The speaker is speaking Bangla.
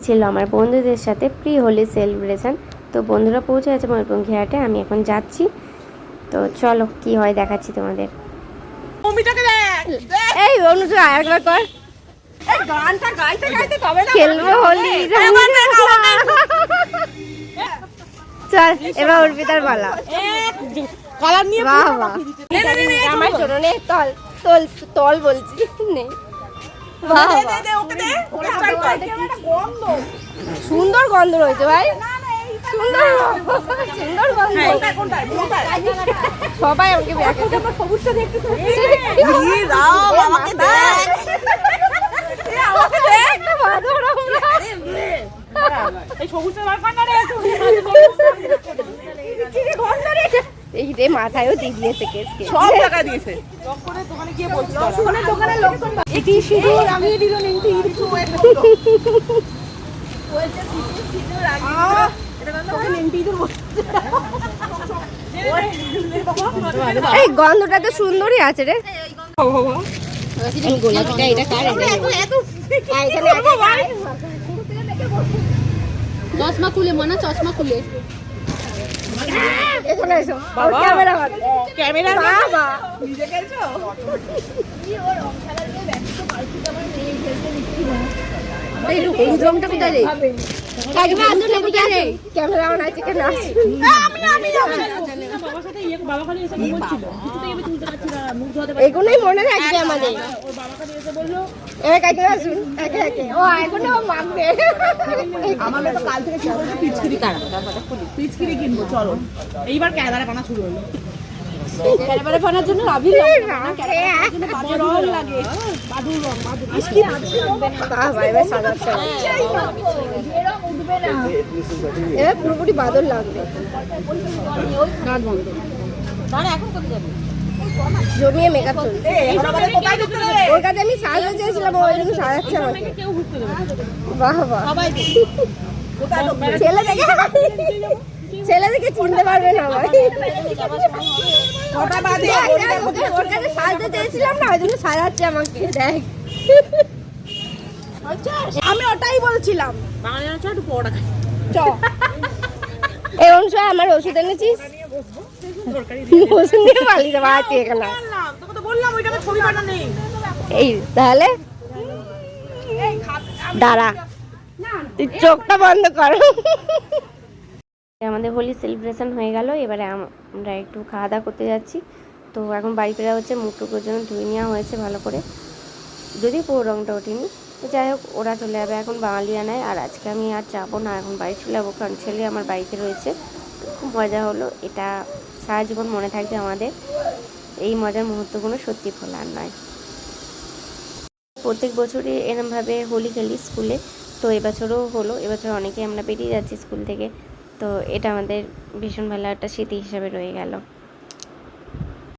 ছিল আমার বন্ধুদের সাথে প্রি হোলি সেলিব্রেশন। তো বন্ধুরা পৌঁছে গেছে ময়ূরভঞ্জ ঘাটে, আমি এখন যাচ্ছি। তো চলো কি হয় দেখাচ্ছি তোমাদের। এই অনুজু আরেকবার কর, গানটা গাইতে গাইতে তবে না খেলবো হোলি। চল এবার অর্পিতার পালা। কালার নিয়ে বাহ বাহ, আমার জন্য নে, তল তল তল বলছি নে। বাহ বাহ, ওকে দে ওকে স্টার্ট কর। সুন্দর গন্ধ রয়েছে ভাই, সুন্দর সুন্দর গন্ধ। কোনটা সবাই আমাকে ব্যাগ সবুজটা দেখতে ই দাও আমাকে দেখ আমাকে দেখ এই সবুজটা বার কর না রে এই রে, মাথায়ও দিয়ে দিয়েছে কেসকে, সব টাকা দিয়েছে। লক্ষণের দোকানে গিয়ে বলছি, লক্ষণের দোকানে লক্ষণ এটি সিঁদুর আমি দিল নিনটি ইরকু এটা সিঁদুর আগে এটা তোকে নিনটি তো এই গন্ধটা তো সুন্দরই আছে রে। এই গোলাপিটা এটা কার? চশমা খুলে মনা, চশমা খুলে এখানে এসো ক্যামেরা ক্যামেরা বাবা নিজে খেলছো এই রুমটা কোথায় রে? কাকিমা আন্দর লেগে গেছে, ক্যামেরা অন আছে কেন? আমি বাবার সাথে বাবা খালি এসে বলছিল কিছু থেকে তুলতে পারছি না, মুখ ধোয়াতে এগুলোই মনে থাকবে আমাদের। ওর বাবা খালি এসে বললো এবার কাকিমা আসুন একে একে, ও এখনো মাখবে। আমাদের তো কাল থেকে শুরু হচ্ছে পিচকিরি কাটা, পিচকিরি কিনবো চলো। এইবার ক্যামেরা বানা শুরু হলো। ক্যামেরা বানার জন্য আবির বাজে রং লাগে, বাদুর রং, বাদুর বাবা এবার সাজাচ্ছে, এবার পুরোপুরি বাদল লাগবে। মানে এখন করতে যাবে জমিয়ে মেকআপ চলছে। কোথায় ঢুকতে দেবে? ওর কাছে আমি সাজাতে চেয়েছিলাম, ওই জন্য সাজাচ্ছে আমাকে। কেউ ঘুরতে দেবে বাহ বাহ, সবাই কোথায় ঢুকতে দেবে? ছেলে দেখে চিনতে পারবে না ভাই। কটা বাজে? ওর কাছে সাজতে চেয়েছিলাম না, ওই জন্য সাজাচ্ছে আমাকে। দেখ আমি ওটাই বলছিলাম। বাঙালি না একটু পড়া খাই। চ এই অংশ আমার ওষুধ এনেছিস, ওষুধ নিয়ে পালিয়ে যাবো আছে এখানে। তোকে তো বললাম ওইটা ছবি বানা নেই। এই তাহলে দাঁড়া, তুই চোখটা বন্ধ কর। আমাদের হোলি সেলিব্রেশন হয়ে গেল, এবারে আমরা একটু খাওয়া দাওয়া করতে যাচ্ছি। তো এখন বাড়ি ফেরা হচ্ছে, মুখ টুকুর জন্য ধুয়ে নেওয়া হয়েছে ভালো করে, যদি পুরো রঙটা ওঠেনি। তো যাই হোক, ওরা চলে যাবে এখন বাঙালিয়ানায়, আর আজকে আমি আর যাবো না, এখন বাড়ি চলে যাবো, কারণ ছেলে আমার বাড়িতে রয়েছে। খুব মজা হলো, এটা সারা জীবন মনে থাকবে আমাদের, এই মজার মুহূর্তগুলো সত্যি ভোলার নয়। প্রত্যেক বছরই এরমভাবে হোলি খেলি স্কুলে, তো এবছরও হলো। এবছর অনেকে আমরা বেরিয়ে যাচ্ছি স্কুল থেকে, তো এটা আমাদের ভীষণ ভালো একটা স্মৃতি হিসাবে রয়ে গেল।